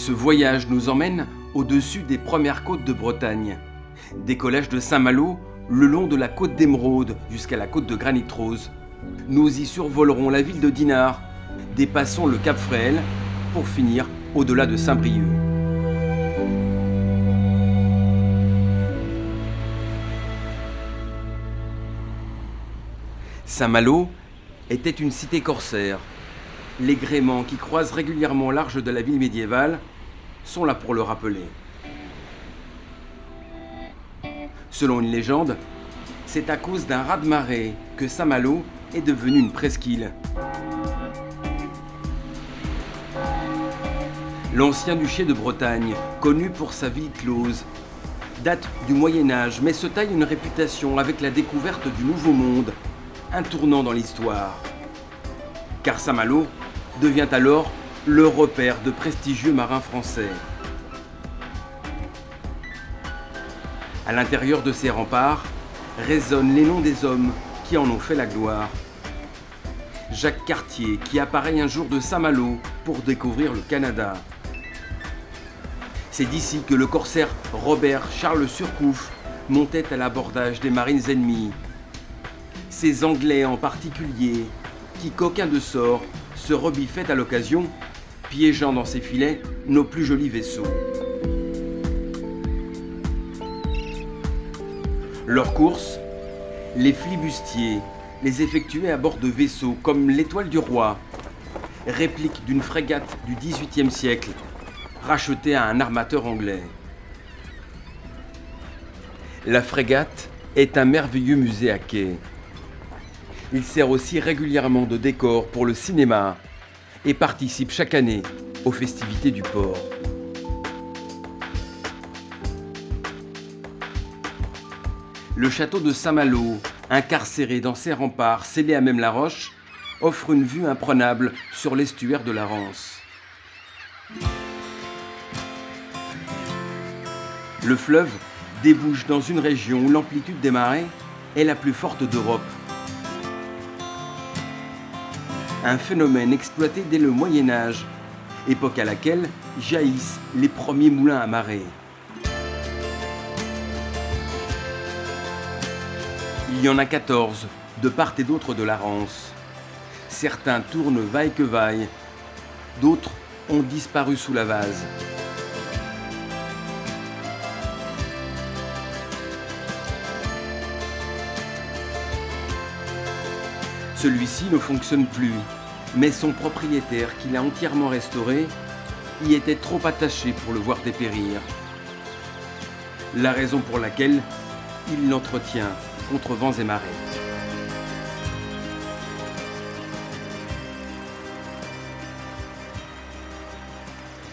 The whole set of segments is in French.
Ce voyage nous emmène au-dessus des premières côtes de Bretagne. Décollage de Saint-Malo, le long de la côte d'Émeraude jusqu'à la côte de Granit-Rose. Nous y survolerons la ville de Dinard, dépassons le cap Fréhel pour finir au-delà de Saint-Brieuc. Saint-Malo était une cité corsaire. Les gréements qui croisent régulièrement l'arche de la ville médiévale sont là pour le rappeler. Selon une légende, c'est à cause d'un raz-de-marée que Saint-Malo est devenu une presqu'île. L'ancien duché de Bretagne, connu pour sa ville close, date du Moyen-Âge mais se taille une réputation avec la découverte du Nouveau Monde, un tournant dans l'histoire. Car Saint-Malo devient alors le repère de prestigieux marins français. À l'intérieur de ces remparts résonnent les noms des hommes qui en ont fait la gloire. Jacques Cartier qui apparaît un jour de Saint-Malo pour découvrir le Canada. C'est d'ici que le corsaire Robert Charles Surcouf montait à l'abordage des marines ennemies. Ces Anglais en particulier, qui coquins de sort, se rebiffaient à l'occasion, piégeant dans ses filets nos plus jolis vaisseaux. Leurs courses, les flibustiers les effectuaient à bord de vaisseaux comme l'Étoile du Roi, réplique d'une frégate du XVIIIe siècle, rachetée à un armateur anglais. La frégate est un merveilleux musée à quai. Il sert aussi régulièrement de décor pour le cinéma et participe chaque année aux festivités du port. Le château de Saint-Malo, incarcéré dans ses remparts scellés à même la roche, offre une vue imprenable sur l'estuaire de la Rance. Le fleuve débouche dans une région où l'amplitude des marées est la plus forte d'Europe. Un phénomène exploité dès le Moyen-Âge, époque à laquelle jaillissent les premiers moulins à marée. Il y en a 14, de part et d'autre de la Rance. Certains tournent vaille que vaille, d'autres ont disparu sous la vase. Celui-ci ne fonctionne plus, mais son propriétaire, qui l'a entièrement restauré, y était trop attaché pour le voir dépérir. La raison pour laquelle il l'entretient contre vents et marées.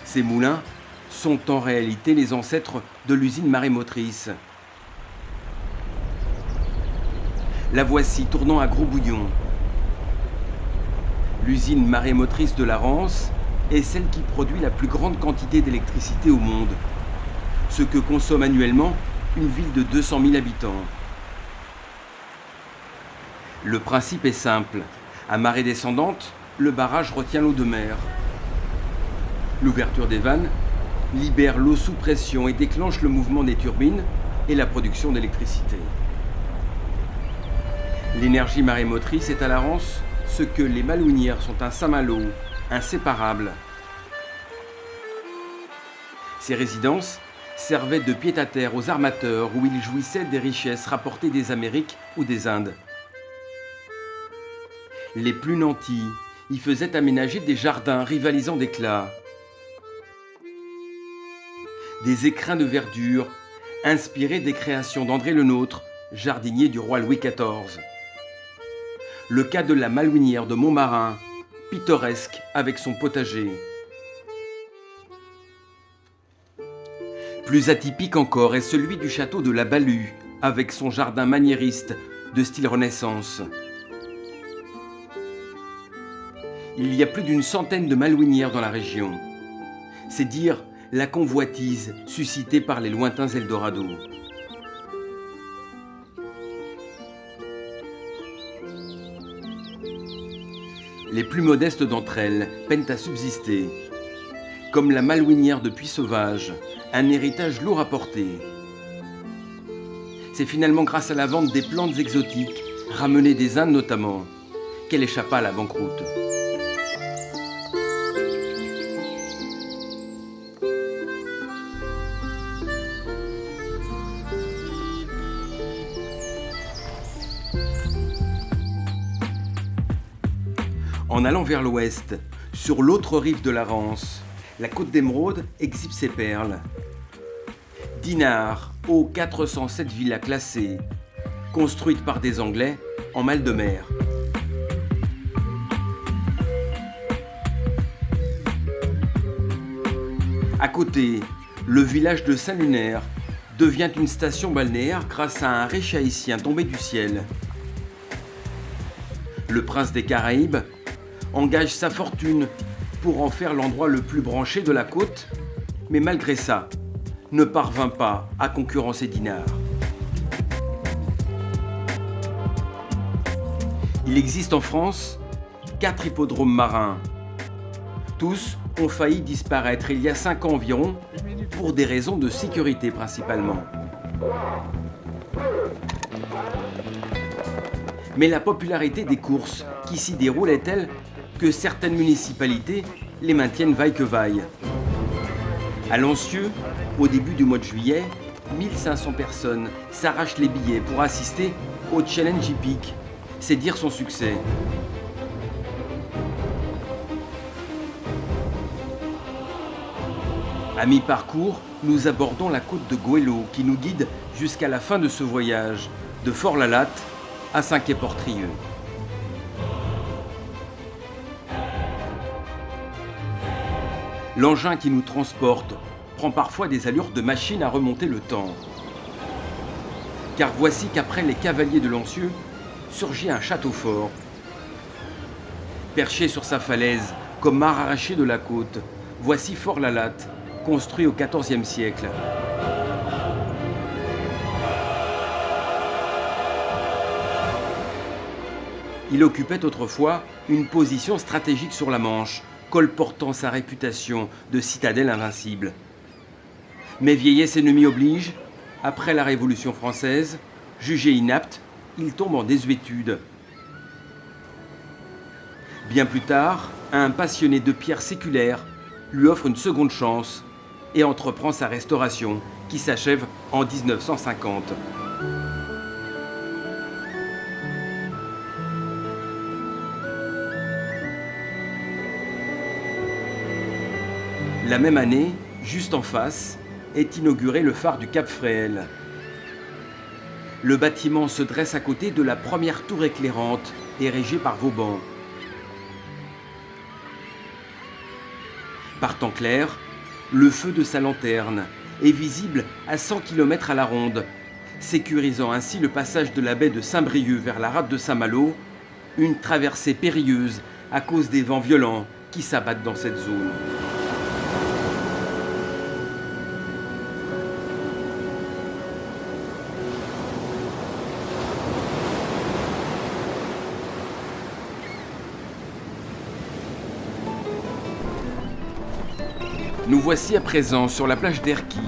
Ces moulins sont en réalité les ancêtres de l'usine marémotrice. La voici tournant à gros bouillon. L'usine marémotrice de la Rance est celle qui produit la plus grande quantité d'électricité au monde, ce que consomme annuellement une ville de 200 000 habitants. Le principe est simple. À marée descendante, le barrage retient l'eau de mer. L'ouverture des vannes libère l'eau sous pression et déclenche le mouvement des turbines et la production d'électricité. L'énergie marémotrice est à la Rance ce que les malouinières sont à Saint-Malo, inséparables. Ces résidences servaient de pied-à-terre aux armateurs où ils jouissaient des richesses rapportées des Amériques ou des Indes. Les plus nantis y faisaient aménager des jardins rivalisant d'éclat. Des écrins de verdure inspirés des créations d'André Le Nôtre, jardinier du roi Louis XIV. Le cas de la malouinière de Montmarin, pittoresque avec son potager. Plus atypique encore est celui du château de la Balue, avec son jardin maniériste de style Renaissance. Il y a plus d'une centaine de malouinières dans la région. C'est dire la convoitise suscitée par les lointains Eldorado. Les plus modestes d'entre elles peinent à subsister, comme la malouinière de Puy-Sauvage, un héritage lourd à porter. C'est finalement grâce à la vente des plantes exotiques, ramenées des Indes notamment, qu'elle échappa à la banqueroute. En allant vers l'ouest, sur l'autre rive de la Rance, la côte d'Émeraude exhibe ses perles. Dinard, aux 407 villas classées, construites par des Anglais en mal de mer. À côté, le village de Saint-Lunaire devient une station balnéaire grâce à un riche haïtien tombé du ciel. Le prince des Caraïbes engage sa fortune pour en faire l'endroit le plus branché de la côte, mais malgré ça, ne parvint pas à concurrencer Dinard. Il existe en France 4 hippodromes marins. Tous ont failli disparaître il y a 5 ans environ, pour des raisons de sécurité principalement. Mais la popularité des courses qui s'y déroulent est telle que certaines municipalités les maintiennent vaille que vaille. À Lancieux, au début du mois de juillet, 1500 personnes s'arrachent les billets pour assister au Challenge hippique. C'est dire son succès. À mi-parcours, nous abordons la côte de Goëlo qui nous guide jusqu'à la fin de ce voyage, de Fort-la-Latte à Saint-Quay-Portrieux. L'engin qui nous transporte prend parfois des allures de machine à remonter le temps. Car voici qu'après les cavaliers de Lancieux, surgit un château fort. Perché sur sa falaise, comme mare arraché de la côte, voici Fort-la-Latte, construit au XIVe siècle. Il occupait autrefois une position stratégique sur la Manche, colportant sa réputation de citadelle invincible. Mais vieillesse ennemie oblige, après la Révolution française, jugé inapte, il tombe en désuétude. Bien plus tard, un passionné de pierres séculaires lui offre une seconde chance et entreprend sa restauration, qui s'achève en 1950. La même année, juste en face, est inauguré le phare du Cap Fréhel. Le bâtiment se dresse à côté de la première tour éclairante érigée par Vauban. Par temps clair, le feu de sa lanterne est visible à 100 km à la ronde, sécurisant ainsi le passage de la baie de Saint-Brieuc vers la rade de Saint-Malo, une traversée périlleuse à cause des vents violents qui s'abattent dans cette zone. Nous voici à présent sur la plage d'Erquy,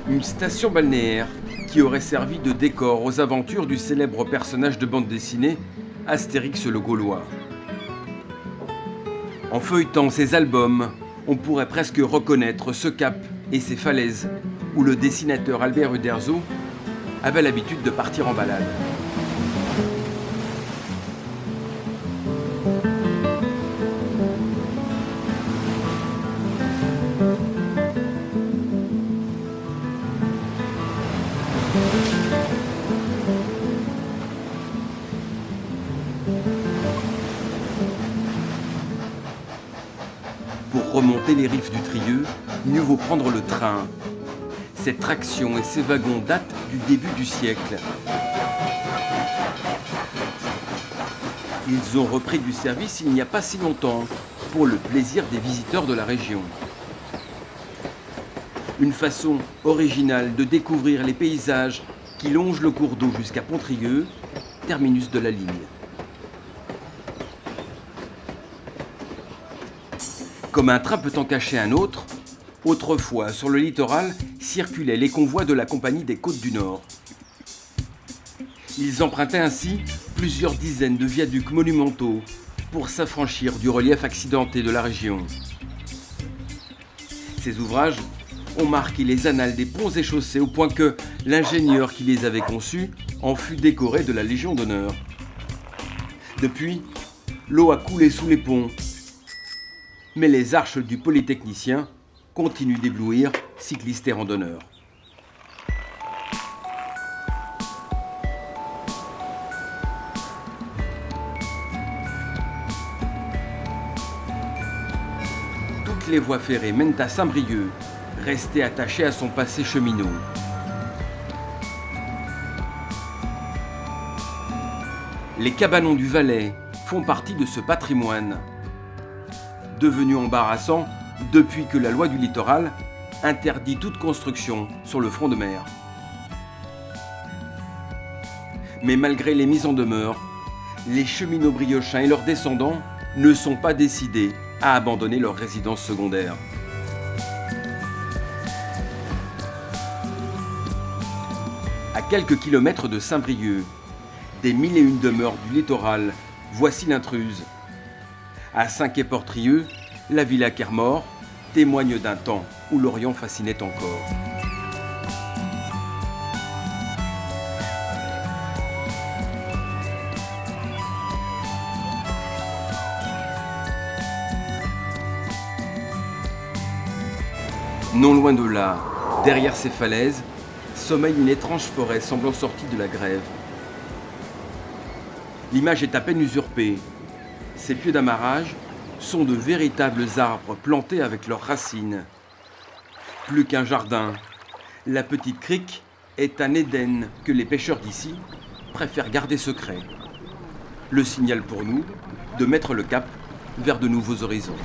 une station balnéaire qui aurait servi de décor aux aventures du célèbre personnage de bande dessinée Astérix le Gaulois. En feuilletant ses albums, on pourrait presque reconnaître ce cap et ces falaises où le dessinateur Albert Uderzo avait l'habitude de partir en balade. Pour remonter les rives du Trieux, mieux vaut prendre le train. Cette traction et ces wagons datent du début du siècle. Ils ont repris du service il n'y a pas si longtemps, pour le plaisir des visiteurs de la région. Une façon originale de découvrir les paysages qui longent le cours d'eau jusqu'à Pontrieux, terminus de la ligne. Comme un train peut en cacher un autre, autrefois sur le littoral circulaient les convois de la Compagnie des Côtes du Nord. Ils empruntaient ainsi plusieurs dizaines de viaducs monumentaux pour s'affranchir du relief accidenté de la région. Ces ouvrages ont marqué les annales des ponts et chaussées au point que l'ingénieur qui les avait conçus en fut décoré de la Légion d'honneur. Depuis, l'eau a coulé sous les ponts, mais les arches du Polytechnicien continuent d'éblouir cyclistes et randonneurs. Toutes les voies ferrées mènent à Saint-Brieuc, resté attaché à son passé cheminot. Les cabanons du Valais font partie de ce patrimoine, devenu embarrassant depuis que la loi du littoral interdit toute construction sur le front de mer. Mais malgré les mises en demeure, les cheminots briochins et leurs descendants ne sont pas décidés à abandonner leur résidence secondaire. À quelques kilomètres de Saint-Brieuc, des 1001 demeures du littoral, voici l'intruse. À Saint-Quay-Portrieux, la villa Kermor témoigne d'un temps où l'Orient fascinait encore. Non loin de là, derrière ces falaises, sommeille une étrange forêt semblant sortie de la grève. L'image est à peine usurpée. Ces pieux d'amarrage sont de véritables arbres plantés avec leurs racines. Plus qu'un jardin, la petite crique est un Éden que les pêcheurs d'ici préfèrent garder secret. Le signal pour nous de mettre le cap vers de nouveaux horizons.